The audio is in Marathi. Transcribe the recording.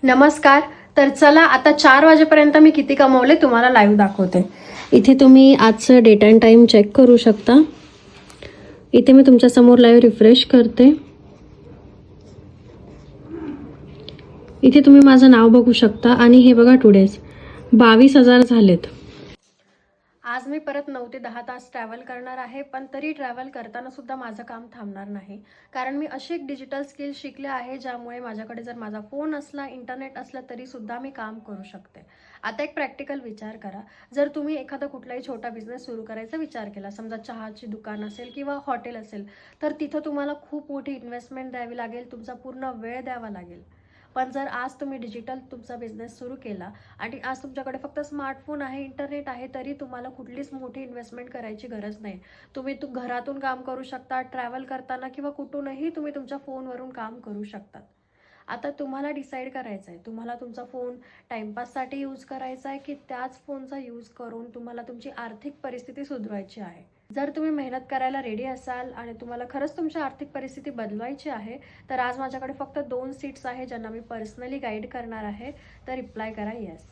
नमस्कार. तर चला आता 4 वाजेपर्यंत मी किती कमवले तुम्हाला लाईव्ह दाखवते. इथे तुम्ही आजचं डेट अँड टाईम चेक करू शकता. इथे मी तुमच्यासमोर लाईव्ह रिफ्रेश करते. इथे तुम्ही माझं नाव बघू शकता आणि हे बघा टुडेज 22,000 झालेत. आज मी परत 9 ते 10 तास ट्रॅव्हल करणार आहे, पण तरी ट्रॅव्हल करताना सुद्धा माझं काम थांबणार नाही. कारण मी अशी एक डिजिटल स्किल शिकले आहे ज्यामुळे माझ्याकडे जर माझा फोन असला, इंटरनेट असलं तरी सुद्धा मी काम करू शकते. आता एक प्रॅक्टिकल विचार करा. जर तुम्ही एखादा कुठलाही छोटा बिझनेस सुरू करायचा विचार केला, समजा चहाची दुकान असेल किंवा हॉटेल असेल, तर तिथं तुम्हाला खूप मोठी इन्व्हेस्टमेंट द्यावी लागेल, तुमचा पूर्ण वेळ द्यावा लागेल. पण जर आज तुम्ही डिजिटल तुमचा बिझनेस सुरू केला आणि आज तुमच्याकडे फक्त स्मार्टफोन आहे, इंटरनेट आहे, तरी तुम्हाला कुठलीच मोठी इन्व्हेस्टमेंट करायची गरज नाही. तुम्ही घरातून काम करू शकता, ट्रॅव्हल करताना किंवा कुठूनही तुम्ही तुमच्या फोनवरून काम करू शकता. आता तुम्हाला डिसाईड करायचं आहे, तुम्हाला तुमचा फोन टाईमपाससाठी यूज करायचा आहे की त्याच फोनचा यूज करून तुम्हाला तुमची आर्थिक परिस्थिती सुधारायची आहे. जर तुम्ही मेहनत करायला रेडी असाल आणि तुम्हाला खरंच तुमची आर्थिक परिस्थिती बदलवायची आहे, तर आज माझ्याकडे फक्त 2 सीट्स आहे ज्यांना मी पर्सनली गाईड करणार आहे. तर रिप्लाय करा येस.